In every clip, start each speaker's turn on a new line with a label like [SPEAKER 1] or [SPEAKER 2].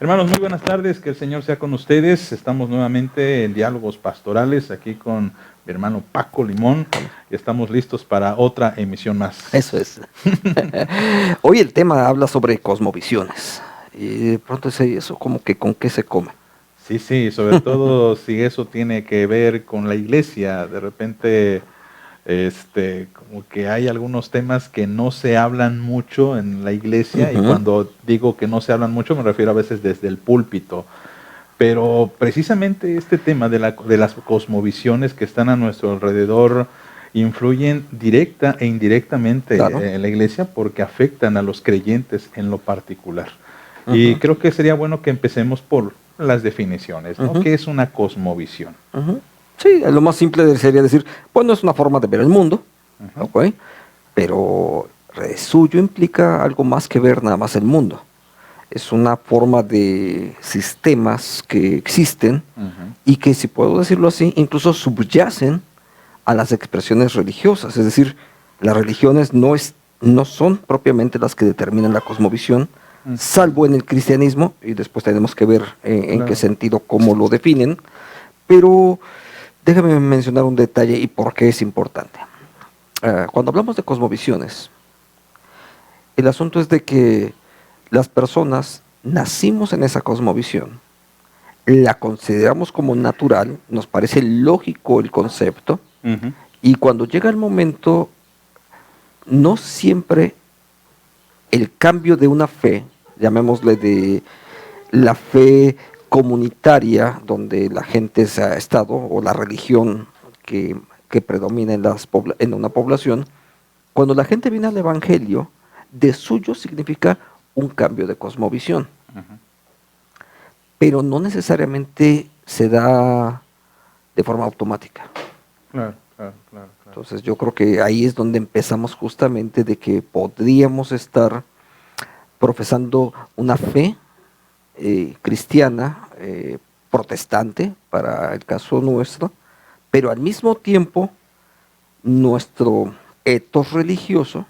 [SPEAKER 1] Hermanos, muy buenas tardes, que el Señor sea con ustedes. Estamos nuevamente en Diálogos Pastorales, aquí con mi hermano Paco Limón, y estamos listos para otra emisión más.
[SPEAKER 2] Eso es. Hoy el tema habla sobre cosmovisiones. Y de pronto dice, ¿eso como que con qué se come?
[SPEAKER 1] Sí, sobre todo si eso tiene que ver con la iglesia. De repente, como que hay algunos temas que no se hablan mucho en la iglesia, y cuando digo que no se hablan mucho me refiero a veces desde el púlpito. Pero precisamente este tema de las cosmovisiones que están a nuestro alrededor influyen directa e indirectamente
[SPEAKER 2] Claro.
[SPEAKER 1] en la iglesia, porque afectan a los creyentes en lo particular. Y creo que sería bueno que empecemos por las definiciones, ¿no? ¿Qué es una cosmovisión?
[SPEAKER 2] Sí, lo más simple sería decir, bueno, es una forma de ver el mundo, ¿ok? Pero suyo implica algo más que ver nada más el mundo. Es una forma de sistemas que existen y que, si puedo decirlo así, incluso subyacen a las expresiones religiosas. Es decir, las religiones no son propiamente las que determinan la cosmovisión, salvo en el cristianismo, y después tenemos que ver en qué sentido, cómo lo definen. Pero déjame mencionar un detalle y por qué es importante. Cuando hablamos de cosmovisiones, el asunto es de que las personas nacimos en esa cosmovisión, la consideramos como natural, nos parece lógico el concepto, y cuando llega el momento, no siempre el cambio de una fe, llamémosle de la fe comunitaria, donde la gente se ha estado, o la religión que predomina en una población, cuando la gente viene al Evangelio, de suyo significa un cambio de cosmovisión. Pero no necesariamente se da de forma automática.
[SPEAKER 1] Claro.
[SPEAKER 2] Entonces yo creo que ahí es donde empezamos justamente de que podríamos estar profesando una fe cristiana, protestante, para el caso nuestro, pero al mismo tiempo nuestro ethos religioso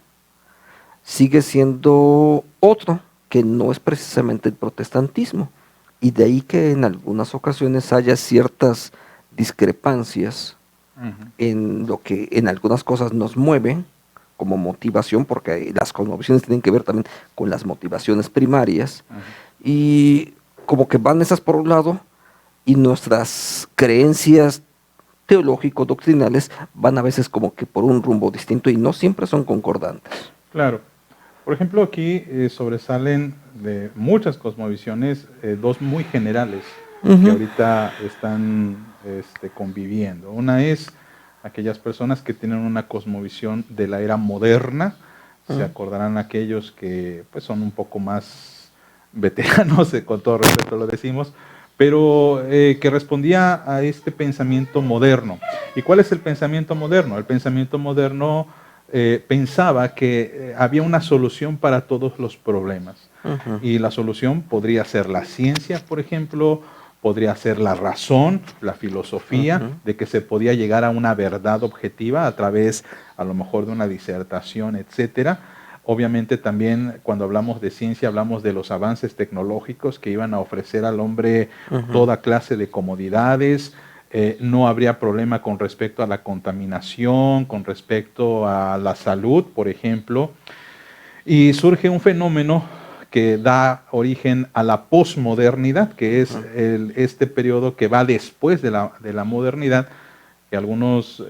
[SPEAKER 2] sigue siendo otro, que no es precisamente el protestantismo. Y de ahí que en algunas ocasiones haya ciertas discrepancias en lo que en algunas cosas nos mueven como motivación, porque las cosmovisiones tienen que ver también con las motivaciones primarias, y como que van esas por un lado, y nuestras creencias teológico-doctrinales van a veces como que por un rumbo distinto y no siempre son concordantes.
[SPEAKER 1] Claro. Por ejemplo, aquí sobresalen de muchas cosmovisiones dos muy generales que ahorita están conviviendo. Una es aquellas personas que tienen una cosmovisión de la era moderna. Se acordarán aquellos que pues, son un poco más veteranos, con todo respeto lo decimos, pero que respondía a este pensamiento moderno. ¿Y cuál es el pensamiento moderno? El pensamiento moderno pensaba que había una solución para todos los problemas. Y la solución podría ser la ciencia, por ejemplo, podría ser la razón, la filosofía, de que se podía llegar a una verdad objetiva a través, a lo mejor, de una disertación, etcétera. Obviamente también cuando hablamos de ciencia hablamos de los avances tecnológicos que iban a ofrecer al hombre toda clase de comodidades. No habría problema con respecto a la contaminación, con respecto a la salud, por ejemplo. Y surge un fenómeno que da origen a la posmodernidad, que es este periodo que va después de la modernidad, que algunos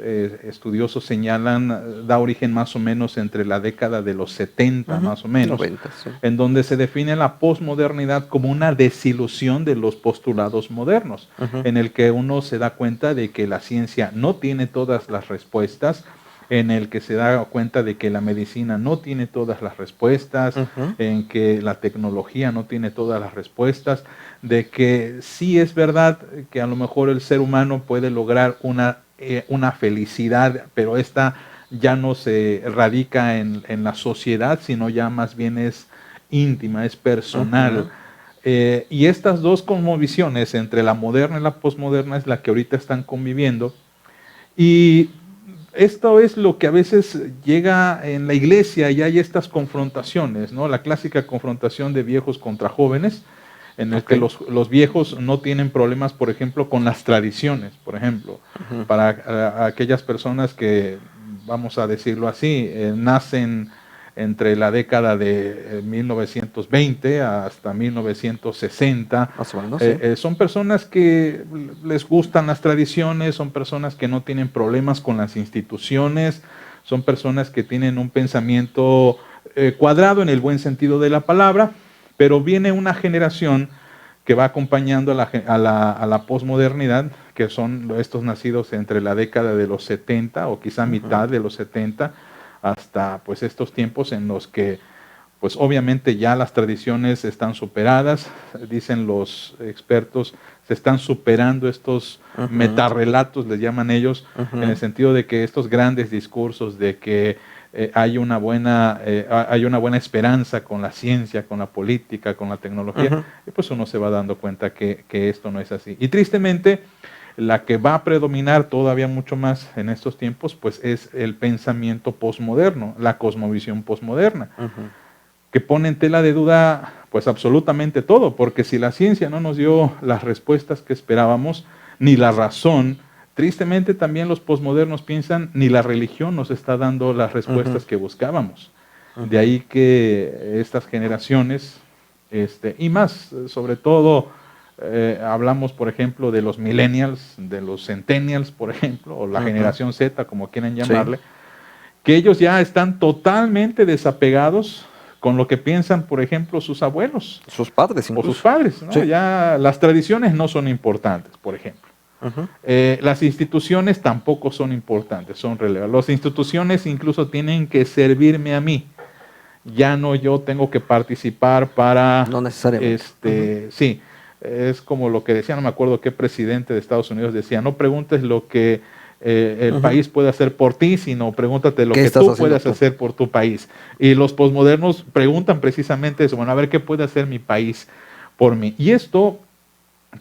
[SPEAKER 1] estudiosos señalan da origen más o menos entre la década de los 70, más o menos,
[SPEAKER 2] 90, sí.
[SPEAKER 1] en donde se define la posmodernidad como una desilusión de los postulados modernos, en el que uno se da cuenta de que la ciencia no tiene todas las respuestas, en el que se da cuenta de que la medicina no tiene todas las respuestas, en que la tecnología no tiene todas las respuestas, de que sí es verdad que a lo mejor el ser humano puede lograr una felicidad, pero esta ya no se radica en la sociedad, sino ya más bien es íntima, es personal. Y estas dos cosmovisiones, entre la moderna y la posmoderna, es la que ahorita están conviviendo. Y esto es lo que a veces llega en la iglesia, y hay estas confrontaciones, ¿no? La clásica confrontación de viejos contra jóvenes, en el que los viejos no tienen problemas, por ejemplo, con las tradiciones, por ejemplo, para aquellas personas que, vamos a decirlo así, nacen entre la década de 1920 hasta 1960.
[SPEAKER 2] Más o menos, sí.
[SPEAKER 1] Son personas que les gustan las tradiciones, son personas que no tienen problemas con las instituciones, son personas que tienen un pensamiento cuadrado en el buen sentido de la palabra, pero viene una generación que va acompañando a la posmodernidad, que son estos nacidos entre la década de los 70 o quizá mitad de los 70, hasta pues estos tiempos en los que pues obviamente ya las tradiciones están superadas, dicen los expertos, se están superando estos metarrelatos, les llaman ellos, en el sentido de que estos grandes discursos de que hay una buena esperanza con la ciencia, con la política, con la tecnología, y pues uno se va dando cuenta que esto no es así. Y tristemente, la que va a predominar todavía mucho más en estos tiempos, pues es el pensamiento posmoderno, la cosmovisión posmoderna, que pone en tela de duda pues absolutamente todo, porque si la ciencia no nos dio las respuestas que esperábamos, ni la razón, tristemente también los posmodernos piensan, ni la religión nos está dando las respuestas que buscábamos. De ahí que estas generaciones, y más, sobre todo, hablamos, por ejemplo, de los millennials, de los centennials, por ejemplo, o la generación Z, como quieran llamarle, que ellos ya están totalmente desapegados con lo que piensan, por ejemplo, sus abuelos.
[SPEAKER 2] Sus padres, incluso.
[SPEAKER 1] O sus padres, ¿no? Ya las tradiciones no son importantes, por ejemplo. Las instituciones tampoco son importantes, son relevantes. Las instituciones incluso tienen que servirme a mí. Ya no yo tengo que participar para...
[SPEAKER 2] No necesariamente.
[SPEAKER 1] Sí, es como lo que decía, no me acuerdo qué presidente de Estados Unidos decía, no preguntes lo que el país puede hacer por ti, sino pregúntate lo que tú puedes hacer por tu país. Y los posmodernos preguntan precisamente eso, bueno, a ver qué puede hacer mi país por mí. Y esto,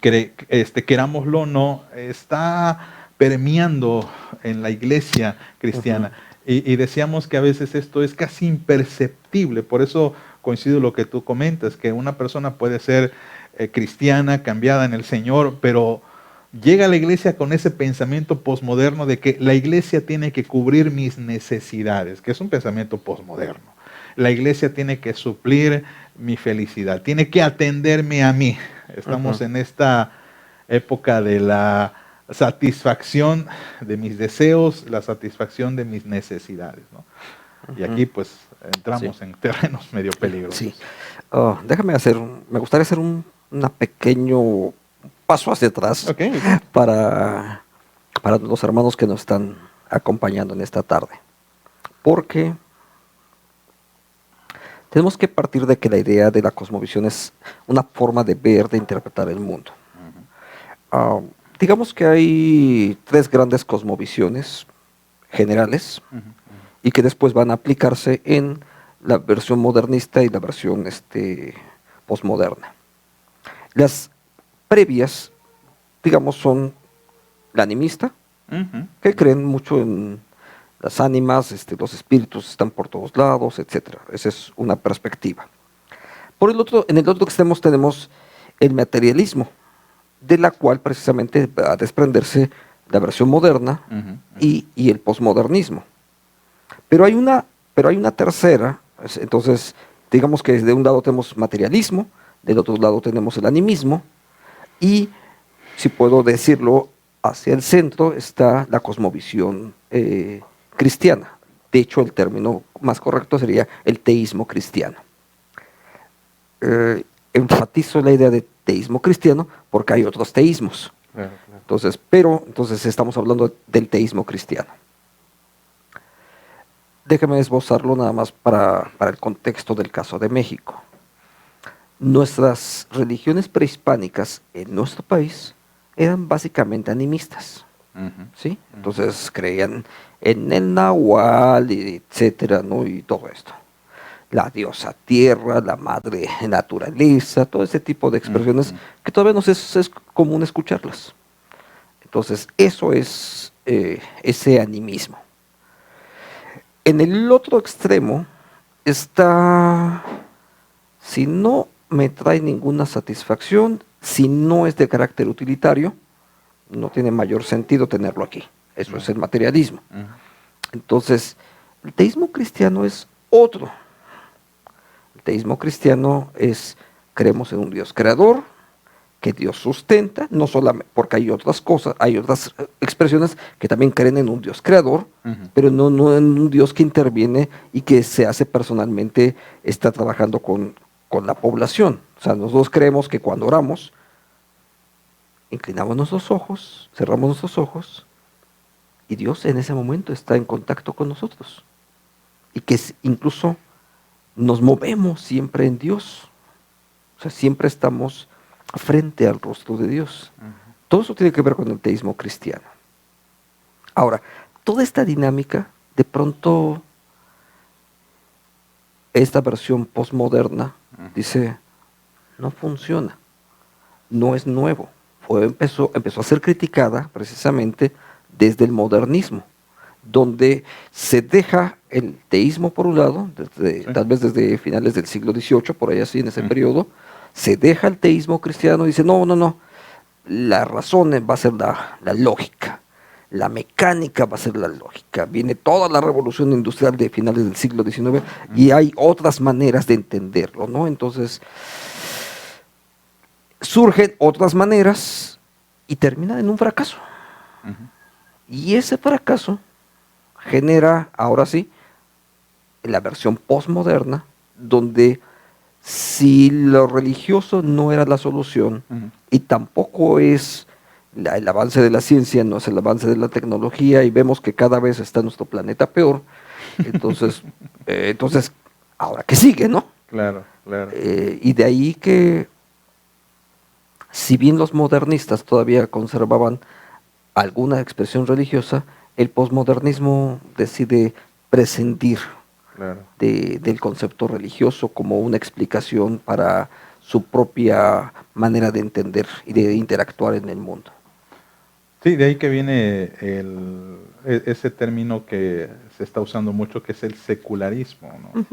[SPEAKER 1] querámoslo o no, está permeando en la iglesia cristiana. Y decíamos que a veces esto es casi imperceptible, por eso coincido lo que tú comentas, que una persona puede ser cristiana, cambiada en el Señor, pero llega a la iglesia con ese pensamiento posmoderno de que la iglesia tiene que cubrir mis necesidades, que es un pensamiento posmoderno. La iglesia tiene que suplir mi felicidad, tiene que atenderme a mí. Estamos en esta época de la satisfacción de mis deseos, la satisfacción de mis necesidades, ¿no? Y aquí pues entramos en terrenos medio peligrosos.
[SPEAKER 2] Sí. Me gustaría hacer un pequeño paso hacia atrás para los hermanos que nos están acompañando en esta tarde. Porque tenemos que partir de que la idea de la cosmovisión es una forma de ver, de interpretar el mundo. Digamos que hay 3 grandes cosmovisiones generales y que después van a aplicarse en la versión modernista y la versión posmoderna. Las previas, digamos, son la animista, que creen mucho en las ánimas, los espíritus están por todos lados, etc. Esa es una perspectiva. En el otro extremo tenemos el materialismo, de la cual precisamente va a desprenderse la versión moderna y el posmodernismo. Pero hay una tercera, entonces digamos que de un lado tenemos materialismo, del otro lado tenemos el animismo, y si puedo decirlo, hacia el centro está la cosmovisión cristiana. De hecho, el término más correcto sería el teísmo cristiano. Enfatizo la idea de teísmo cristiano porque hay otros teísmos. Claro. Entonces estamos hablando del teísmo cristiano. Déjame esbozarlo nada más para el contexto del caso de México. Nuestras religiones prehispánicas en nuestro país eran básicamente animistas. ¿Sí? Entonces creían en el nahual, etcétera, ¿no? Y todo esto. La diosa tierra, la madre naturaleza, todo ese tipo de expresiones que todavía nos es común escucharlas. Entonces, eso es ese animismo. En el otro extremo está, si no me trae ninguna satisfacción, si no es de carácter utilitario, no tiene mayor sentido tenerlo aquí. Eso es el materialismo. Entonces, el teísmo cristiano es otro. El teísmo cristiano es, creemos en un Dios creador, que Dios sustenta, no solamente, porque hay otras cosas, hay otras expresiones que también creen en un Dios creador, pero no en un Dios que interviene y que se hace personalmente, está trabajando con la población. O sea, nosotros creemos que cuando oramos, inclinamos nuestros ojos, cerramos nuestros ojos, y Dios en ese momento está en contacto con nosotros. Y que incluso nos movemos siempre en Dios. O sea, siempre estamos frente al rostro de Dios. Todo eso tiene que ver con el teísmo cristiano. Ahora, toda esta dinámica, de pronto, esta versión postmoderna dice, no funciona, no es nuevo. Empezó a ser criticada precisamente desde el modernismo, donde se deja el teísmo por un lado, tal vez desde finales del siglo XVIII, por ahí así en ese periodo, se deja el teísmo cristiano y dice, no, la razón va a ser la lógica, la mecánica va a ser la lógica. Viene toda la revolución industrial de finales del siglo XIX y hay otras maneras de entenderlo, ¿no? Entonces, surgen otras maneras y terminan en un fracaso. Y ese fracaso genera, ahora sí, la versión postmoderna, donde si lo religioso no era la solución, y tampoco es el avance de la ciencia, no es el avance de la tecnología, y vemos que cada vez está nuestro planeta peor, entonces, ahora que sigue, ¿no?
[SPEAKER 1] Claro.
[SPEAKER 2] Y de ahí que, si bien los modernistas todavía conservaban alguna expresión religiosa, el posmodernismo decide prescindir del concepto religioso como una explicación para su propia manera de entender y de interactuar en el mundo.
[SPEAKER 1] Sí, de ahí que viene ese término que se está usando mucho, que es el secularismo, ¿no?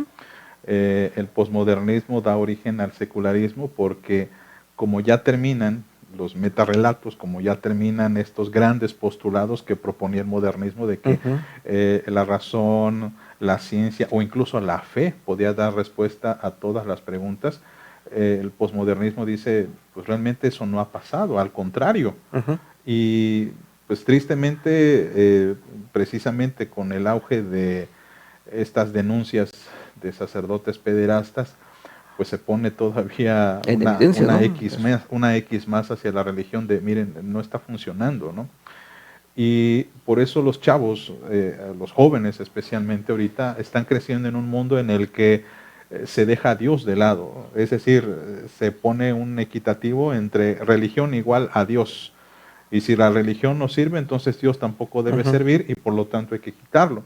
[SPEAKER 1] El posmodernismo da origen al secularismo porque como ya terminan los metarrelatos, como ya terminan estos grandes postulados que proponía el modernismo de que la razón, la ciencia o incluso la fe podía dar respuesta a todas las preguntas, el posmodernismo dice, pues realmente eso no ha pasado, al contrario. Y pues tristemente, precisamente con el auge de estas denuncias de sacerdotes pederastas, pues se pone todavía una X más hacia la religión de, miren, no está funcionando, ¿no? Y por eso los chavos, los jóvenes especialmente ahorita, están creciendo en un mundo en el que se deja a Dios de lado. Es decir, se pone un equitativo entre religión igual a Dios. Y si la religión no sirve, entonces Dios tampoco debe servir y por lo tanto hay que quitarlo.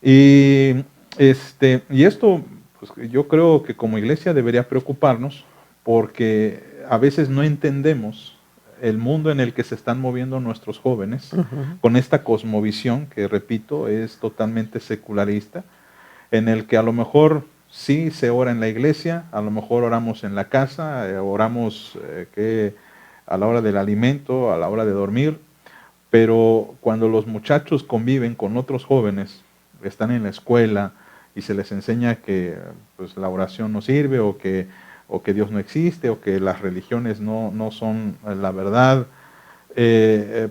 [SPEAKER 1] Y esto, pues, yo creo que como iglesia debería preocuparnos porque a veces no entendemos el mundo en el que se están moviendo nuestros jóvenes con esta cosmovisión que, repito, es totalmente secularista, en el que a lo mejor sí se ora en la iglesia, a lo mejor oramos en la casa, oramos a la hora del alimento, a la hora de dormir, pero cuando los muchachos conviven con otros jóvenes, están en la escuela y se les enseña que pues, la oración no sirve o que Dios no existe o que las religiones no son la verdad,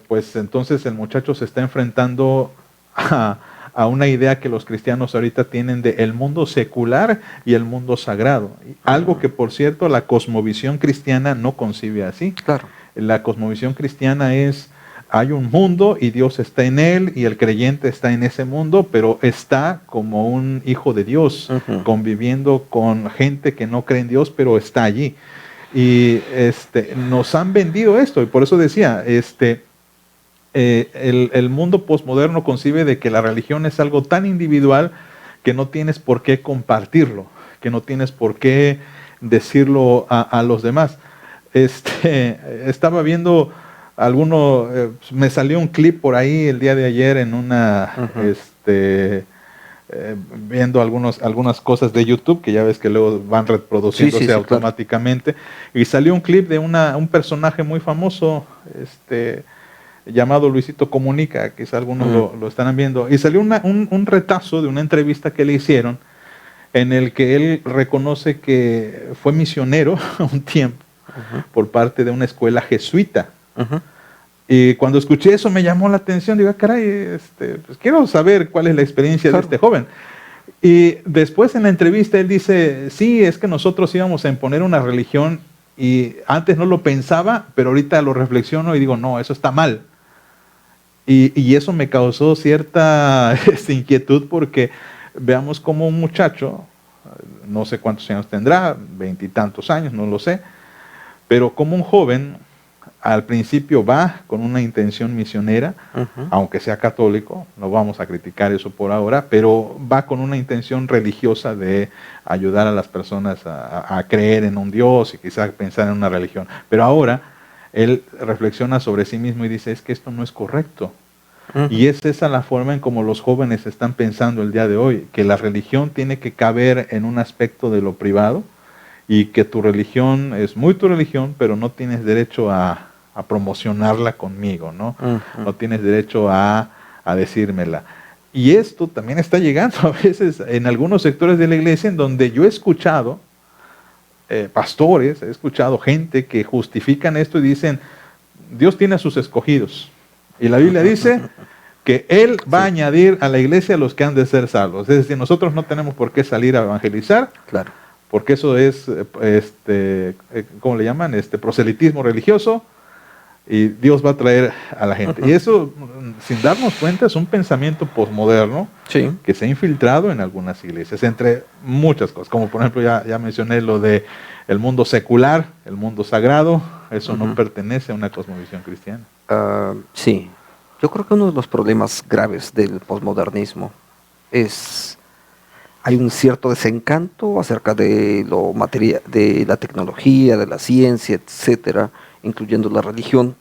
[SPEAKER 1] pues entonces el muchacho se está enfrentando a una idea que los cristianos ahorita tienen de el mundo secular y el mundo sagrado. Algo que, por cierto, la cosmovisión cristiana no concibe así.
[SPEAKER 2] Claro.
[SPEAKER 1] La cosmovisión cristiana es, hay un mundo y Dios está en él y el creyente está en ese mundo, pero está como un hijo de Dios, conviviendo con gente que no cree en Dios, pero está allí. Y nos han vendido esto, y por eso decía, el mundo posmoderno concibe de que la religión es algo tan individual que no tienes por qué compartirlo, que no tienes por qué decirlo a los demás. Estaba viendo me salió un clip por ahí el día de ayer en una viendo algunas cosas de YouTube, que ya ves que luego van reproduciéndose
[SPEAKER 2] sí,
[SPEAKER 1] automáticamente, claro. Y salió un clip de un personaje muy famoso, llamado Luisito Comunica, quizá algunos lo estarán viendo, y salió un retazo de una entrevista que le hicieron, en el que él reconoce que fue misionero un tiempo por parte de una escuela jesuita. Y cuando escuché eso me llamó la atención, digo, caray, pues quiero saber cuál es la experiencia de este joven. Y después en la entrevista él dice, sí, es que nosotros íbamos a imponer una religión y antes no lo pensaba, pero ahorita lo reflexiono y digo, no, eso está mal. Y eso me causó cierta inquietud porque veamos como un muchacho, no sé cuántos años tendrá, 20 y tantos años, no lo sé, pero como un joven al principio va con una intención misionera, aunque sea católico, no vamos a criticar eso por ahora, pero va con una intención religiosa de ayudar a las personas a creer en un Dios y quizás pensar en una religión. Pero ahora él reflexiona sobre sí mismo y dice, es que esto no es correcto. Y es esa la forma en como los jóvenes están pensando el día de hoy, que la religión tiene que caber en un aspecto de lo privado y que tu religión es muy tu religión, pero no tienes derecho a promocionarla conmigo, ¿no? No tienes derecho a decírmela. Y esto también está llegando a veces en algunos sectores de la iglesia en donde yo he escuchado pastores, he escuchado gente que justifican esto y dicen, Dios tiene a sus escogidos. Y la Biblia dice que Él va a añadir a la iglesia a los que han de ser salvos. Es decir, nosotros no tenemos por qué salir a evangelizar, porque eso es, ¿cómo le llaman? Proselitismo religioso, y Dios va a traer a la gente. Y eso, sin darnos cuenta, es un pensamiento posmoderno que se ha infiltrado en algunas iglesias, entre muchas cosas, como por ejemplo ya mencioné lo de el mundo secular, el mundo sagrado, eso no pertenece a una cosmovisión cristiana.
[SPEAKER 2] Sí, yo creo que uno de los problemas graves del posmodernismo es hay un cierto desencanto acerca de lo material, de la tecnología, de la ciencia, etcétera, incluyendo la religión,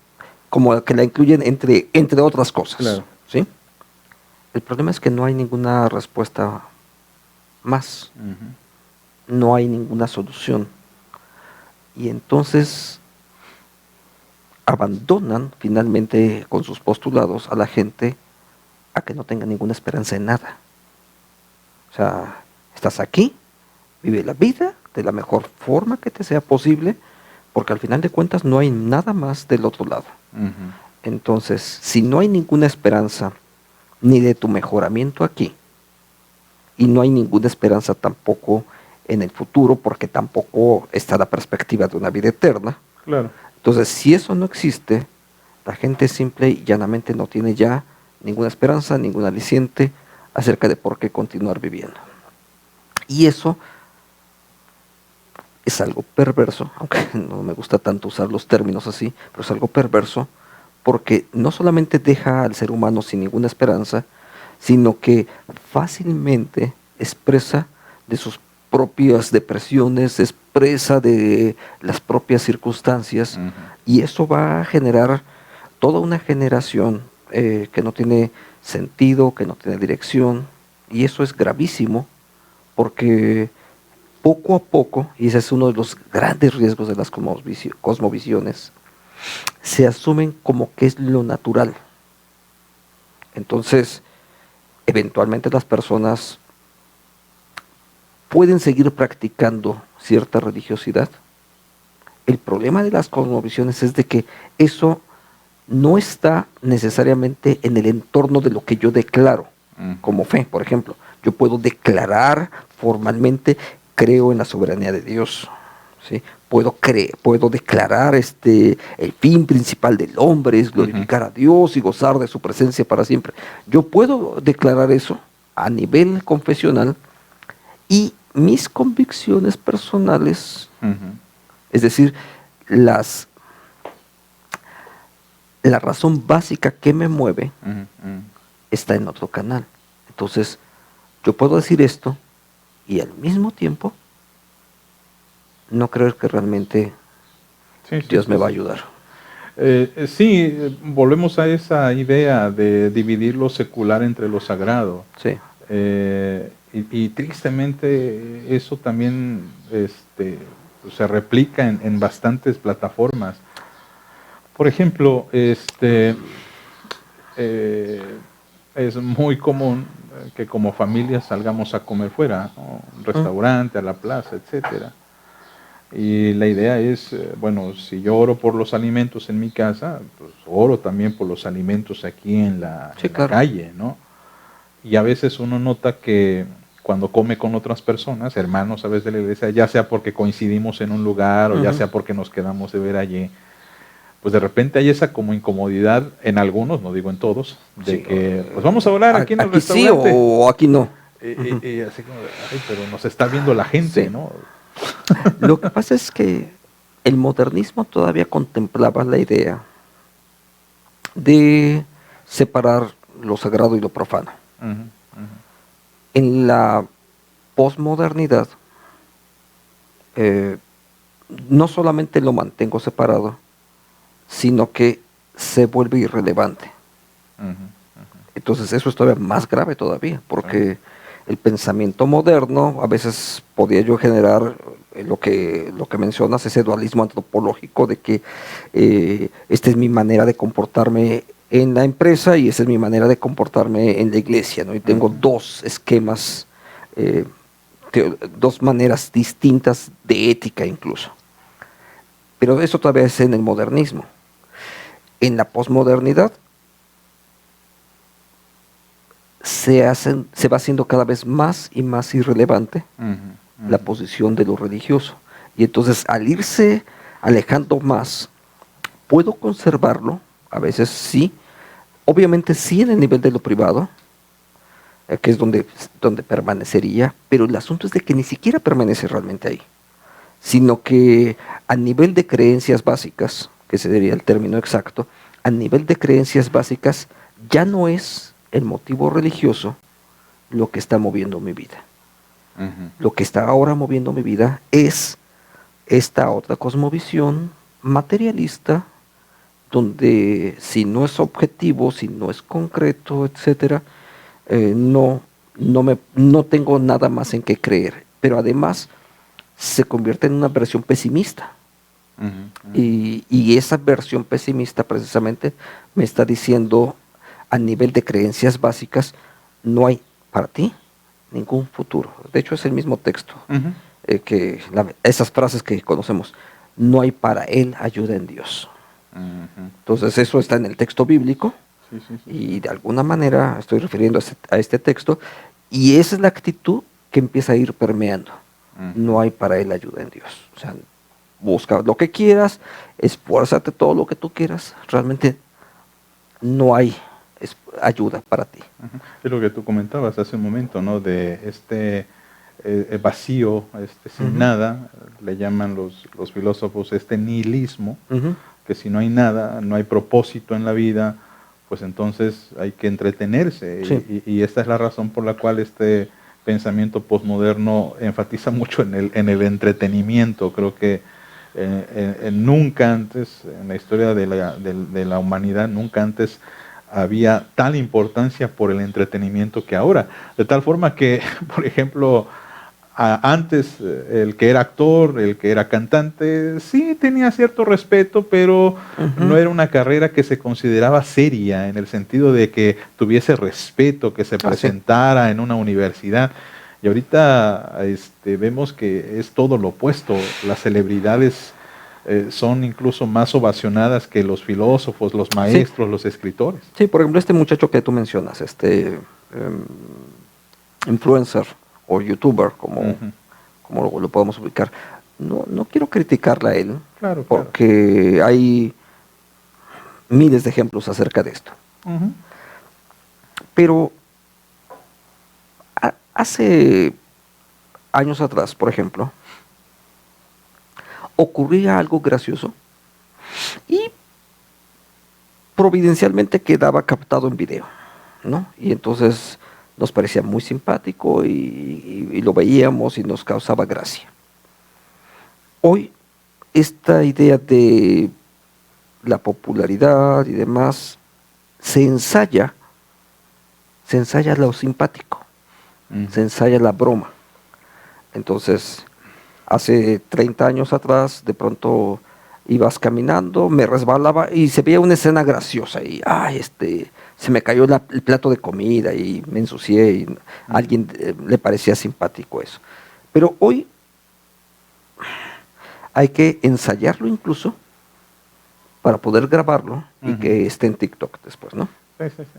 [SPEAKER 2] como que la incluyen entre otras cosas. ¿Sí? El problema es que no hay ninguna respuesta más, no hay ninguna solución. Y entonces abandonan finalmente con sus postulados a la gente a que no tenga ninguna esperanza en nada. O sea, estás aquí, vive la vida de la mejor forma que te sea posible, porque al final de cuentas no hay nada más del otro lado. Entonces, si no hay ninguna esperanza ni de tu mejoramiento aquí, y no hay ninguna esperanza tampoco en el futuro, porque tampoco está la perspectiva de una vida eterna. Entonces, si eso no existe, la gente simple y llanamente no tiene ya ninguna esperanza, ningún aliciente acerca de por qué continuar viviendo. Y eso es algo perverso, aunque no me gusta tanto usar los términos así, pero es algo perverso porque no solamente deja al ser humano sin ninguna esperanza, sino que fácilmente expresa de sus propias depresiones, expresa de las propias circunstancias, y eso va a generar toda una generación que no tiene sentido, que no tiene dirección, y eso es gravísimo porque poco a poco, y ese es uno de los grandes riesgos de las cosmovisiones, se asumen como que es lo natural. Entonces, eventualmente las personas pueden seguir practicando cierta religiosidad. El problema de las cosmovisiones es de que eso no está necesariamente en el entorno de lo que yo declaro como fe. Por ejemplo, yo puedo declarar formalmente, creo en la soberanía de Dios, ¿sí? Puedo declarar el fin principal del hombre es glorificar a Dios y gozar de su presencia para siempre. Yo puedo declarar eso a nivel confesional, y mis convicciones personales, es decir, la razón básica que me mueve está en otro canal. Entonces, yo puedo decir esto y al mismo tiempo no creer que realmente Dios me va a ayudar.
[SPEAKER 1] Sí, volvemos a esa idea de dividir lo secular entre lo sagrado. Y tristemente eso también se replica en bastantes plataformas. Por ejemplo, es muy común que como familia salgamos a comer fuera, ¿no? Un restaurante, a la plaza, etcétera. Y la idea es, bueno, si yo oro por los alimentos en mi casa, pues oro también por los alimentos aquí en la
[SPEAKER 2] claro.
[SPEAKER 1] calle, ¿no? Y a veces uno nota que cuando come con otras personas, hermanos a veces de la iglesia, ya sea porque coincidimos en un lugar o ya sea porque nos quedamos de ver allí, pues de repente hay esa como incomodidad en algunos, no digo en todos, de que pues vamos a orar aquí en el restaurante.
[SPEAKER 2] Sí o aquí no.
[SPEAKER 1] Y así como, ay, pero nos está viendo la gente,
[SPEAKER 2] Sí.
[SPEAKER 1] ¿no?
[SPEAKER 2] Lo que pasa es que el modernismo todavía contemplaba la idea de separar lo sagrado y lo profano. En la posmodernidad, no solamente lo mantengo separado, sino que se vuelve irrelevante. Entonces eso es todavía más grave todavía, porque el pensamiento moderno, a veces podía yo generar lo que mencionas, ese dualismo antropológico de que esta es mi manera de comportarme en la empresa y esa es mi manera de comportarme en la iglesia, ¿no? Y tengo dos esquemas, dos maneras distintas de ética incluso. Pero eso todavía es en el modernismo. En la posmodernidad se va haciendo cada vez más y más irrelevante la posición de lo religioso. Y entonces al irse alejando más, puedo conservarlo, a veces sí, obviamente sí en el nivel de lo privado, que es donde permanecería, pero el asunto es de que ni siquiera permanece realmente ahí, sino que a nivel de creencias básicas, que sería el término exacto, a nivel de creencias básicas ya no es el motivo religioso lo que está moviendo mi vida. Lo que está ahora moviendo mi vida es esta otra cosmovisión materialista, donde si no es objetivo, si no es concreto, etcétera, no tengo nada más en qué creer. Pero además se convierte en una versión pesimista. Y esa versión pesimista precisamente me está diciendo, a nivel de creencias básicas, no hay para ti ningún futuro. De hecho es el mismo texto, esas frases que conocemos, no hay para él ayuda en Dios. Entonces eso está en el texto bíblico, y de alguna manera estoy refiriendo a este texto, y esa es la actitud que empieza a ir permeando. No hay para él ayuda en Dios. O sea, busca lo que quieras, esfuérzate todo lo que tú quieras, realmente no hay ayuda para ti.
[SPEAKER 1] Es lo que tú comentabas hace un momento, ¿no? De vacío, sin nada, le llaman los filósofos nihilismo, que si no hay nada, no hay propósito en la vida, pues entonces hay que entretenerse.
[SPEAKER 2] Sí.
[SPEAKER 1] Y esta es la razón por la cual este pensamiento posmoderno enfatiza mucho en el entretenimiento. Creo que nunca antes, en la historia de la humanidad, nunca antes había tal importancia por el entretenimiento que ahora. De tal forma que, por ejemplo, antes el que era actor, el que era cantante, sí tenía cierto respeto, pero no era una carrera que se consideraba seria, en el sentido de que tuviese respeto, que se presentara en una universidad. Y ahorita vemos que es todo lo opuesto. Las celebridades son incluso más ovacionadas que los filósofos, los maestros, los escritores.
[SPEAKER 2] Sí, por ejemplo, este muchacho que tú mencionas, influencer o youtuber, como lo podemos ubicar, no quiero criticarle a él, porque hay miles de ejemplos acerca de esto. Pero hace años atrás, por ejemplo, ocurría algo gracioso y providencialmente quedaba captado en video, ¿no? Y entonces nos parecía muy simpático y lo veíamos y nos causaba gracia. Hoy esta idea de la popularidad y demás se ensaya lo simpático. se ensaya la broma. Entonces, hace 30 años atrás, de pronto ibas caminando, me resbalaba y se veía una escena graciosa y, se me cayó el plato de comida y me ensucié y a alguien le parecía simpático eso. Pero hoy hay que ensayarlo incluso para poder grabarlo y que esté en TikTok después, ¿no?
[SPEAKER 1] Sí, sí, sí.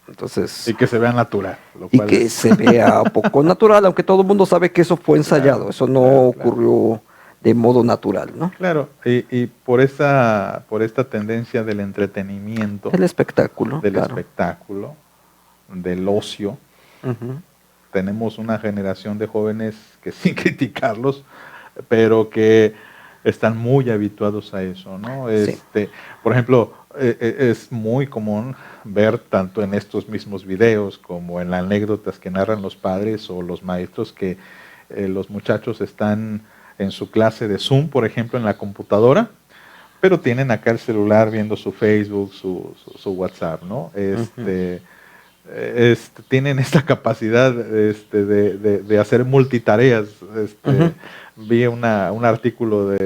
[SPEAKER 2] Entonces,
[SPEAKER 1] Y que se vea natural.
[SPEAKER 2] y que se vea poco natural, aunque todo el mundo sabe que eso fue ensayado,
[SPEAKER 1] Claro,
[SPEAKER 2] eso no
[SPEAKER 1] claro.
[SPEAKER 2] ocurrió de modo natural, ¿no?
[SPEAKER 1] Claro, y por esta tendencia del entretenimiento,
[SPEAKER 2] El espectáculo,
[SPEAKER 1] del
[SPEAKER 2] claro.
[SPEAKER 1] espectáculo, del ocio,
[SPEAKER 2] Ujú.
[SPEAKER 1] tenemos una generación de jóvenes que sin criticarlos, pero que están muy habituados a eso, ¿no?
[SPEAKER 2] Sí.
[SPEAKER 1] Por ejemplo, es muy común ver tanto en estos mismos videos como en las anécdotas que narran los padres o los maestros que los muchachos están en su clase de Zoom, por ejemplo, en la computadora, pero tienen acá el celular viendo su Facebook, su WhatsApp, ¿no? Tienen esta capacidad de hacer multitareas.
[SPEAKER 2] Ujú.
[SPEAKER 1] Vi un artículo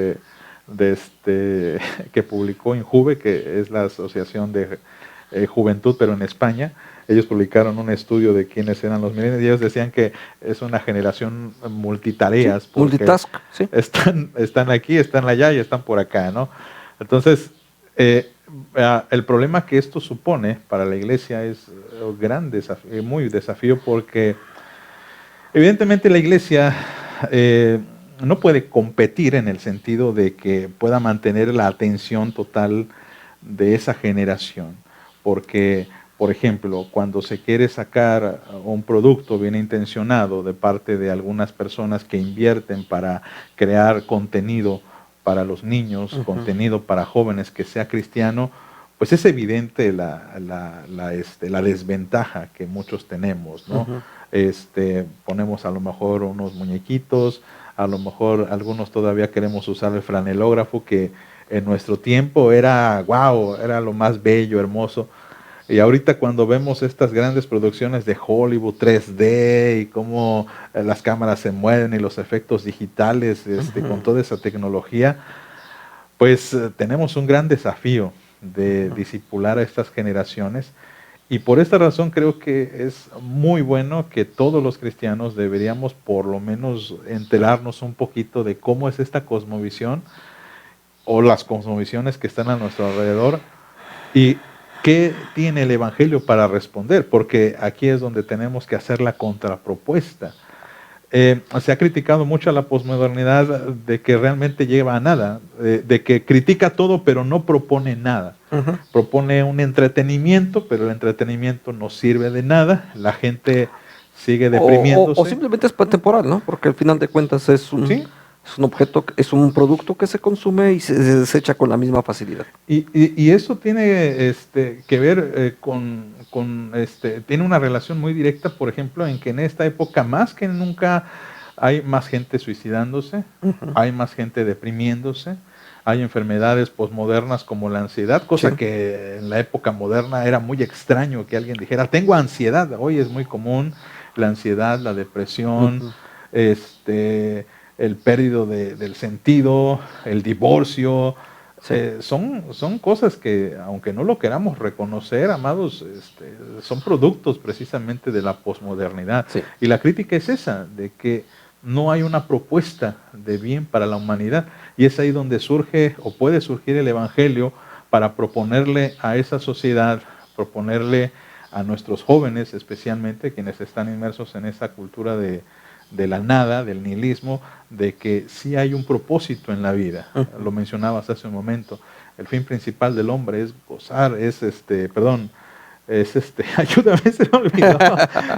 [SPEAKER 1] que publicó Injuve, que es la asociación de juventud, pero en España. Ellos publicaron un estudio de quiénes eran los millennials y ellos decían que es una generación
[SPEAKER 2] Sí,
[SPEAKER 1] multitareas porque
[SPEAKER 2] multitask, sí.
[SPEAKER 1] están aquí, están allá y están por acá, ¿no? Entonces, el problema que esto supone para la iglesia es gran desafío, muy desafío, porque evidentemente la iglesia no puede competir en el sentido de que pueda mantener la atención total de esa generación, porque, por ejemplo, cuando se quiere sacar un producto bien intencionado de parte de algunas personas que invierten para crear contenido para los niños, contenido para jóvenes que sea cristiano, pues es evidente la desventaja que muchos tenemos, ¿no?
[SPEAKER 2] Ujú.
[SPEAKER 1] Ponemos a lo mejor unos muñequitos, a lo mejor algunos todavía queremos usar el flanelógrafo, que en nuestro tiempo era wow, era lo más bello, hermoso. Y ahorita cuando vemos estas grandes producciones de Hollywood 3D y cómo las cámaras se mueven y los efectos digitales, con toda esa tecnología, pues tenemos un gran desafío de discipular a estas generaciones. Y por esta razón creo que es muy bueno que todos los cristianos deberíamos por lo menos enterarnos un poquito de cómo es esta cosmovisión o las cosmovisiones que están a nuestro alrededor y qué tiene el Evangelio para responder, porque aquí es donde tenemos que hacer la contrapropuesta. Se ha criticado mucho a la posmodernidad de que realmente lleva a nada, de que critica todo pero no propone nada.
[SPEAKER 2] Ujú.
[SPEAKER 1] Propone un entretenimiento, pero el entretenimiento no sirve de nada, la gente sigue
[SPEAKER 2] O
[SPEAKER 1] deprimiéndose.
[SPEAKER 2] simplemente es temporal, ¿no? Porque al final de cuentas
[SPEAKER 1] ¿Sí?
[SPEAKER 2] es un objeto, es un producto que se consume y se desecha con la misma facilidad.
[SPEAKER 1] Y eso tiene que ver tiene una relación muy directa, por ejemplo, en que en esta época más que nunca hay más gente suicidándose,
[SPEAKER 2] Ujú.
[SPEAKER 1] hay más gente deprimiéndose, hay enfermedades posmodernas como la ansiedad, cosa
[SPEAKER 2] Sí.
[SPEAKER 1] que en la época moderna era muy extraño que alguien dijera, tengo ansiedad. Hoy es muy común la ansiedad, la depresión,
[SPEAKER 2] Ujú.
[SPEAKER 1] el pérdida del sentido, el divorcio.
[SPEAKER 2] Sí.
[SPEAKER 1] Son cosas que, aunque no lo queramos reconocer, amados, son productos precisamente de la posmodernidad.
[SPEAKER 2] Sí.
[SPEAKER 1] Y la crítica es esa, de que no hay una propuesta de bien para la humanidad. Y es ahí donde surge o puede surgir el Evangelio para proponerle a esa sociedad, proponerle a nuestros jóvenes, especialmente quienes están inmersos en esa cultura de la nada, del nihilismo, de que sí hay un propósito en la vida.
[SPEAKER 2] Ujú.
[SPEAKER 1] Lo mencionabas hace un momento. El fin principal del hombre es gozar, ayúdame, se me olvidó.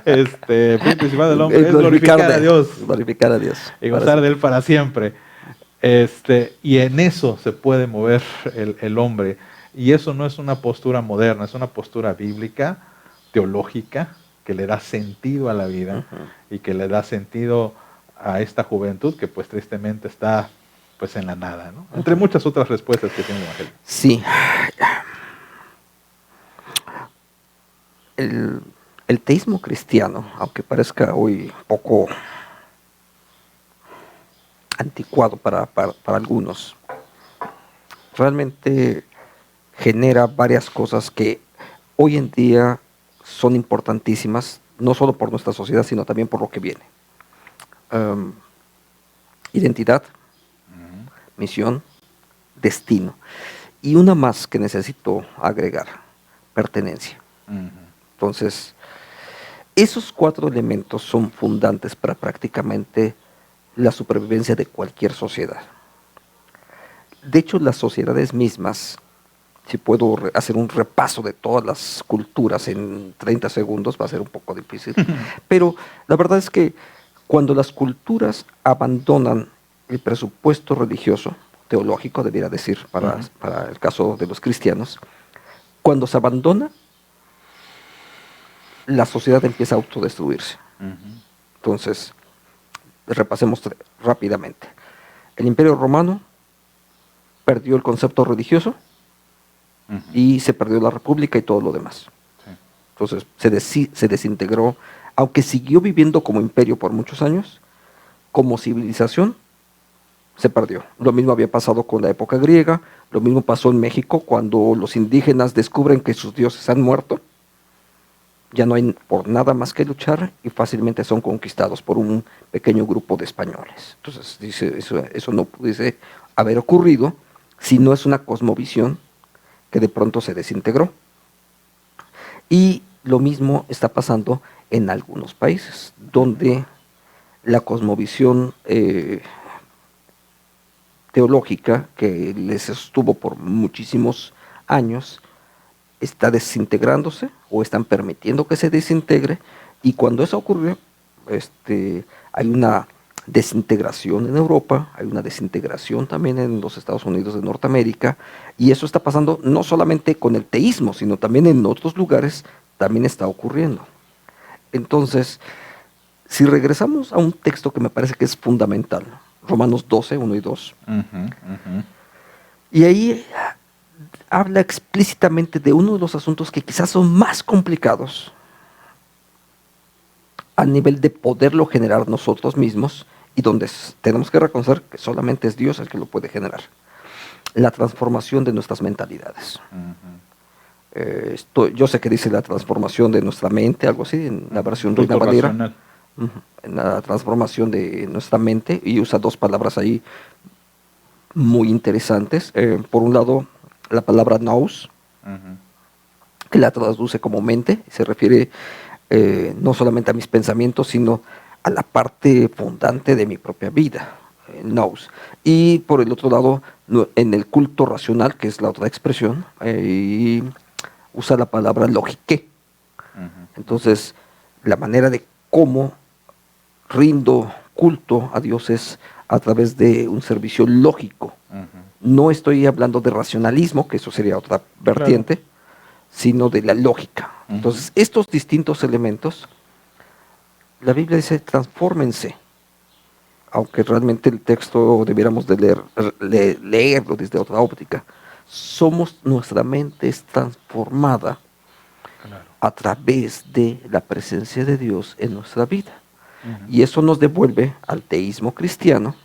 [SPEAKER 1] El fin principal del hombre es glorificar a Dios
[SPEAKER 2] Glorificar a Dios.
[SPEAKER 1] y
[SPEAKER 2] Para
[SPEAKER 1] gozar de
[SPEAKER 2] siempre.
[SPEAKER 1] él para siempre. Y en eso se puede mover el hombre. Y eso no es una postura moderna, es una postura bíblica, teológica, que le da sentido a la vida y que le da sentido a esta juventud que pues tristemente está pues en la nada, ¿no? Entre muchas otras respuestas que tiene el Evangelio.
[SPEAKER 2] Sí. El- El teísmo cristiano, aunque parezca hoy poco anticuado para algunos, realmente genera varias cosas que hoy en día son importantísimas, no solo por nuestra sociedad, sino también por lo que viene. Um, Identidad, misión, destino. Y una más que necesito agregar, pertenencia. Entonces, esos 4 elementos son fundantes para prácticamente la supervivencia de cualquier sociedad. De hecho, las sociedades mismas, si puedo hacer un repaso de todas las culturas en 30 segundos, va a ser un poco difícil, pero la verdad es que cuando las culturas abandonan el presupuesto religioso, teológico, debiera decir, para el caso de los cristianos, cuando se abandona, la sociedad empieza a autodestruirse. Entonces, repasemos rápidamente. El Imperio Romano perdió el concepto religioso y se perdió la república y todo lo demás. Sí. Entonces, se desintegró, aunque siguió viviendo como imperio por muchos años, como civilización se perdió. Lo mismo había pasado con la época griega, lo mismo pasó en México cuando los indígenas descubren que sus dioses han muerto. Ya no hay por nada más que luchar y fácilmente son conquistados por un pequeño grupo de españoles. Entonces, dice, eso no pudiese haber ocurrido si no es una cosmovisión que de pronto se desintegró. Y lo mismo está pasando en algunos países, donde la cosmovisión teológica que les sostuvo por muchísimos años está desintegrándose o están permitiendo que se desintegre, y cuando eso ocurre, hay una desintegración en Europa, hay una desintegración también en los Estados Unidos de Norteamérica, y eso está pasando no solamente con el teísmo, sino también en otros lugares también está ocurriendo. Entonces, si regresamos a un texto que me parece que es fundamental, Romanos 12, 1 y 2, y ahí habla explícitamente de uno de los asuntos que quizás son más complicados a nivel de poderlo generar nosotros mismos, y donde tenemos que reconocer que solamente es Dios el que lo puede generar: la transformación de nuestras mentalidades. Yo sé que dice la transformación de nuestra mente, algo así, en la versión Reina Valera. En la transformación de nuestra mente, y usa 2 palabras ahí muy interesantes. Por un lado, la palabra nous, que la traduce como mente, se refiere no solamente a mis pensamientos, sino a la parte fundante de mi propia vida, nous. Y por el otro lado, en el culto racional, que es la otra expresión, usa la palabra logique. Entonces, la manera de cómo rindo culto a Dios es a través de un servicio lógico. No estoy hablando de racionalismo, que eso sería otra vertiente, sino de la lógica. Entonces, estos distintos elementos, la Biblia dice: transfórmense. Aunque realmente el texto debiéramos de leerlo desde otra óptica. Nuestra mente es transformada a través de la presencia de Dios en nuestra vida. Y eso nos devuelve al teísmo cristiano,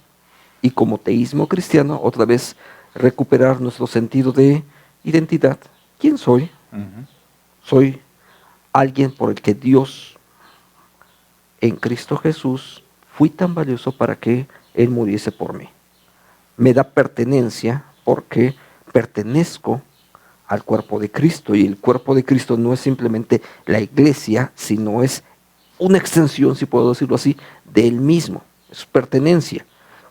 [SPEAKER 2] y como teísmo cristiano, otra vez recuperar nuestro sentido de identidad. ¿Quién soy? Soy alguien por el que Dios, en Cristo Jesús, fui tan valioso para que Él muriese por mí. Me da pertenencia porque pertenezco al cuerpo de Cristo, y el cuerpo de Cristo no es simplemente la iglesia, sino es una extensión, si puedo decirlo así, de Él mismo. Es pertenencia.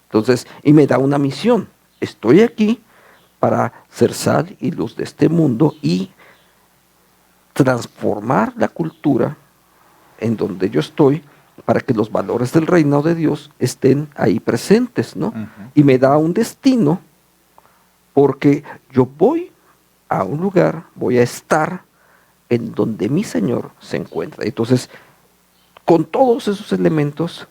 [SPEAKER 2] Entonces, y me da una misión. Estoy aquí para ser sal y luz de este mundo y transformar la cultura en donde yo estoy, para que los valores del reino de Dios estén ahí presentes, ¿no? Y me da un destino, porque yo voy a un lugar, voy a estar en donde mi Señor se encuentra. Entonces, con todos esos elementos,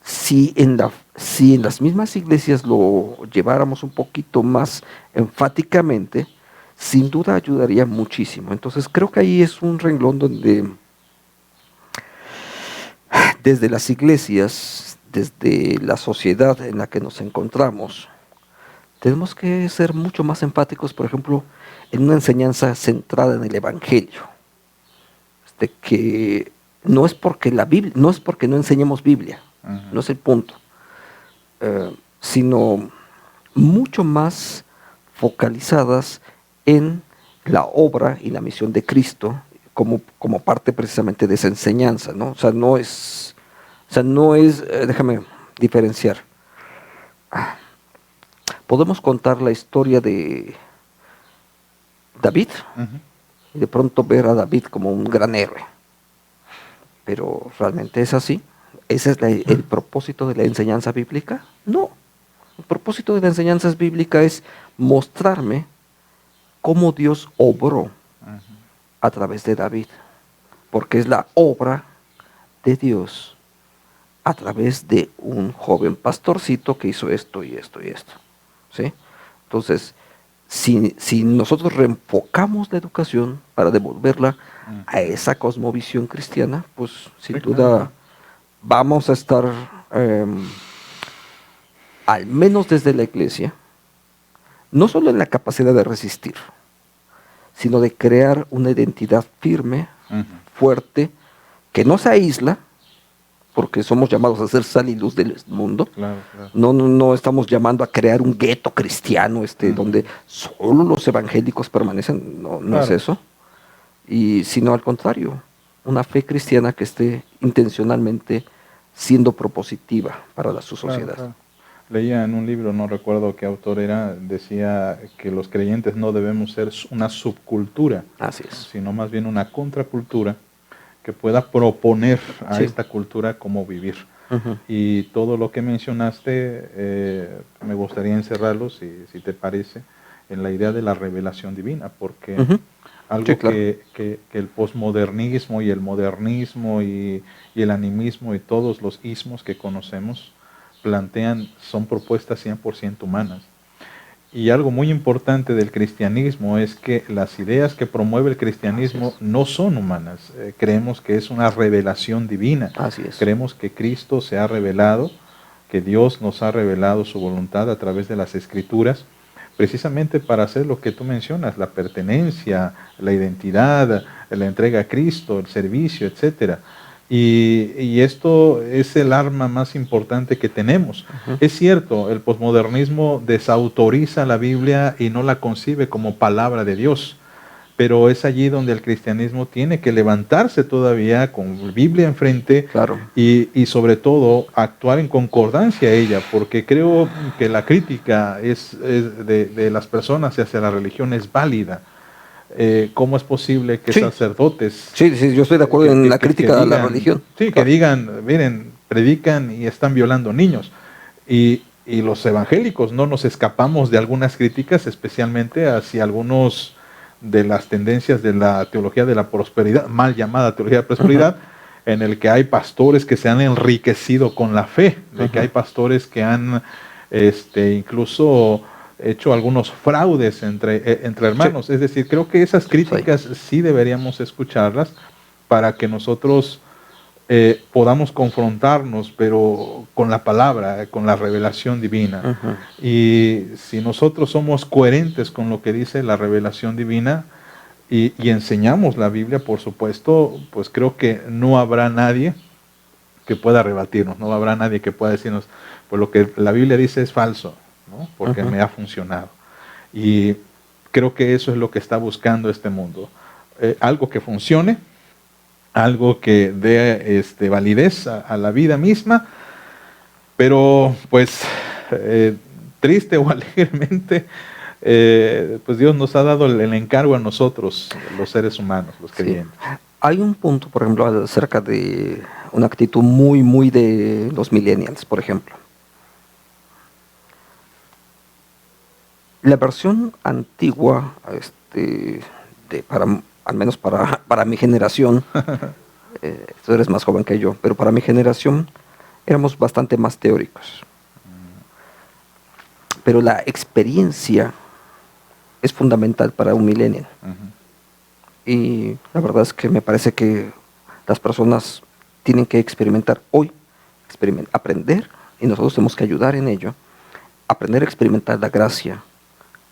[SPEAKER 2] si en las mismas iglesias lo lleváramos un poquito más enfáticamente, sin duda ayudaría muchísimo. Entonces creo que ahí es un renglón donde desde las iglesias, desde la sociedad en la que nos encontramos, tenemos que ser mucho más empáticos, por ejemplo, en una enseñanza centrada en el Evangelio. Que no es porque la Biblia, no es porque no enseñemos Biblia, no es el punto, sino mucho más focalizadas en la obra y la misión de Cristo como parte precisamente de esa enseñanza, ¿no? O sea, no es, déjame diferenciar. Podemos contar la historia de David y de pronto ver a David como un gran héroe, pero ¿realmente es así? ¿Ese es el propósito de la enseñanza bíblica? No. El propósito de la enseñanza bíblica es mostrarme cómo Dios obró a través de David, porque es la obra de Dios a través de un joven pastorcito que hizo esto y esto y esto, ¿sí? Entonces, si nosotros reenfocamos la educación para devolverla a esa cosmovisión cristiana, pues sin duda vamos a estar, al menos desde la iglesia, no solo en la capacidad de resistir, sino de crear una identidad firme, fuerte, que no se aísla, porque somos llamados a ser sal y luz del mundo.
[SPEAKER 1] Claro.
[SPEAKER 2] No estamos llamando a crear un gueto cristiano donde solo los evangélicos permanecen, no es eso. Sino al contrario, una fe cristiana que esté intencionalmente siendo propositiva para su sociedad.
[SPEAKER 1] Claro. Leía en un libro, no recuerdo qué autor era, decía que los creyentes no debemos ser una subcultura, sino más bien una contracultura que pueda proponer a esta cultura cómo vivir. Y todo lo que mencionaste, me gustaría encerrarlo, si te parece, en la idea de la revelación divina, porque algo que el posmodernismo y el modernismo y el animismo y todos los ismos que conocemos plantean son propuestas 100% humanas. Y algo muy importante del cristianismo es que las ideas que promueve el cristianismo no son humanas. Creemos que es una revelación divina. Creemos que Cristo se ha revelado, que Dios nos ha revelado su voluntad a través de las Escrituras, precisamente para hacer lo que tú mencionas, la pertenencia, la identidad, la entrega a Cristo, el servicio, etcétera. Y esto es el arma más importante que tenemos. Es cierto, el posmodernismo desautoriza la Biblia y no la concibe como palabra de Dios, pero es allí donde el cristianismo tiene que levantarse todavía con Biblia enfrente y sobre todo actuar en concordancia a ella, porque creo que la crítica de las personas hacia la religión es válida. ¿Cómo es posible que sacerdotes...
[SPEAKER 2] Sí, yo estoy de acuerdo en la crítica a la religión.
[SPEAKER 1] Sí, que digan, miren, predican y están violando niños. Y los evangélicos no nos escapamos de algunas críticas, especialmente hacia algunos de las tendencias de la teología de la prosperidad, mal llamada teología de la prosperidad, en el que hay pastores que se han enriquecido con la fe, de que hay pastores que han incluso hecho algunos fraudes entre hermanos. Es decir, creo que esas críticas sí deberíamos escucharlas para que nosotros podamos confrontarnos, pero con la palabra, con la revelación divina. Y si nosotros somos coherentes con lo que dice la revelación divina y enseñamos la Biblia, por supuesto, pues creo que no habrá nadie que pueda rebatirnos, no habrá nadie que pueda decirnos, pues lo que la Biblia dice es falso, ¿no? Porque me ha funcionado. Y creo que eso es lo que está buscando este mundo. Algo que funcione, algo que dé validez a la vida misma, pero pues triste o alegremente, pues Dios nos ha dado el encargo a nosotros, los seres humanos, los creyentes.
[SPEAKER 2] Hay un punto, por ejemplo, acerca de una actitud muy de los millennials, por ejemplo. La versión antigua, al menos para mi generación, tú eres más joven que yo, pero para mi generación éramos bastante más teóricos. Pero la experiencia es fundamental para un millennial. Y la verdad es que me parece que las personas tienen que experimentar hoy, aprender, y nosotros tenemos que ayudar en ello, aprender a experimentar la gracia,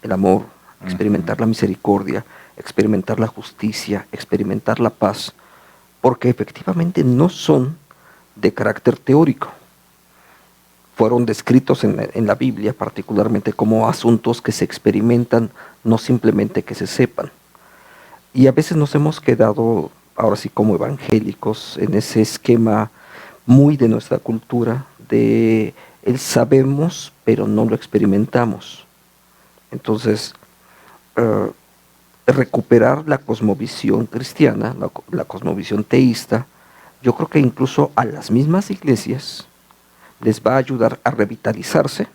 [SPEAKER 2] el amor, experimentar la misericordia, experimentar la justicia, experimentar la paz, porque efectivamente no son de carácter teórico. Fueron descritos en la Biblia particularmente como asuntos que se experimentan, no simplemente que se sepan. Y a veces nos hemos quedado, ahora sí como evangélicos, en ese esquema muy de nuestra cultura, de el sabemos, pero no lo experimentamos. Entonces, recuperar la cosmovisión cristiana, la cosmovisión teísta, yo creo que incluso a las mismas iglesias les va a ayudar a revitalizarse,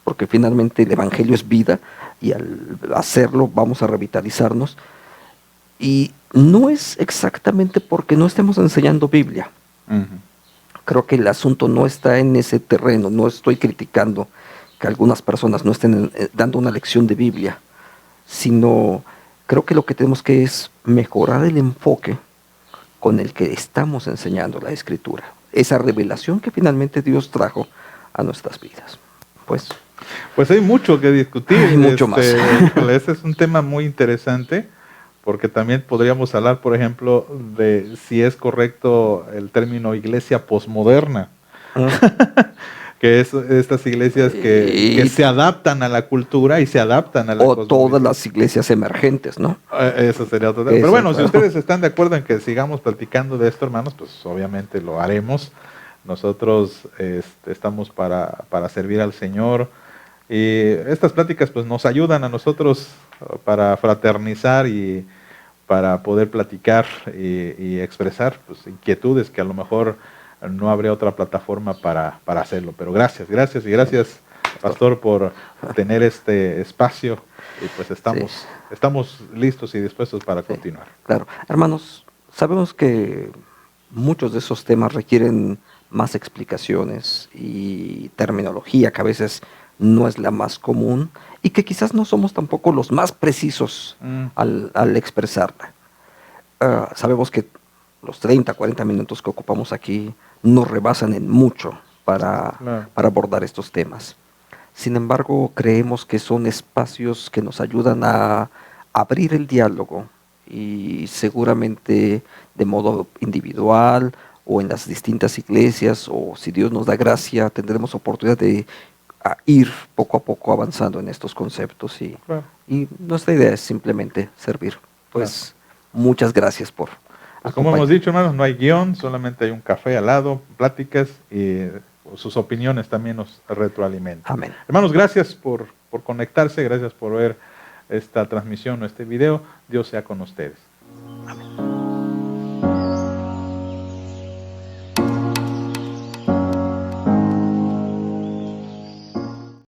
[SPEAKER 2] porque finalmente el Evangelio es vida, y al hacerlo vamos a revitalizarnos. Y no es exactamente porque no estemos enseñando Biblia. Creo que el asunto no está en ese terreno. No estoy criticando que algunas personas no estén dando una lección de Biblia, sino creo que lo que tenemos que es mejorar el enfoque con el que estamos enseñando la Escritura, esa revelación que finalmente Dios trajo a nuestras vidas. Pues
[SPEAKER 1] hay mucho que discutir.
[SPEAKER 2] Hay mucho más.
[SPEAKER 1] Este es un tema muy interesante, porque también podríamos hablar, por ejemplo, de si es correcto el término iglesia posmoderna. Que es estas iglesias que se adaptan a la cultura y se adaptan a la
[SPEAKER 2] cosmovisión. O todas las iglesias emergentes, ¿no?
[SPEAKER 1] Eso sería otro tema. Pero bueno, si ustedes están de acuerdo en que sigamos platicando de esto, hermanos, pues obviamente lo haremos. Nosotros estamos para servir al Señor. Y estas pláticas pues nos ayudan a nosotros para fraternizar y para poder platicar y expresar pues, inquietudes que a lo mejor no habría otra plataforma para hacerlo. Pero gracias, Pastor, por tener este espacio, y pues estamos listos y dispuestos para continuar.
[SPEAKER 2] Claro. Hermanos, sabemos que muchos de esos temas requieren más explicaciones y terminología que a veces no es la más común, y que quizás no somos tampoco los más precisos al expresarla. Sabemos que los 30, 40 minutos que ocupamos aquí nos rebasan en mucho para abordar estos temas. Sin embargo, creemos que son espacios que nos ayudan a abrir el diálogo, y seguramente de modo individual o en las distintas iglesias, o si Dios nos da gracia, tendremos oportunidad de ir poco a poco avanzando en estos conceptos, y nuestra idea es simplemente servir. Pues muchas gracias por
[SPEAKER 1] como hemos dicho, hermanos, no hay guión, solamente hay un café al lado, pláticas, y sus opiniones también nos retroalimentan.
[SPEAKER 2] Amén.
[SPEAKER 1] Hermanos, gracias por conectarse, gracias por ver esta transmisión o este video. Dios sea con ustedes.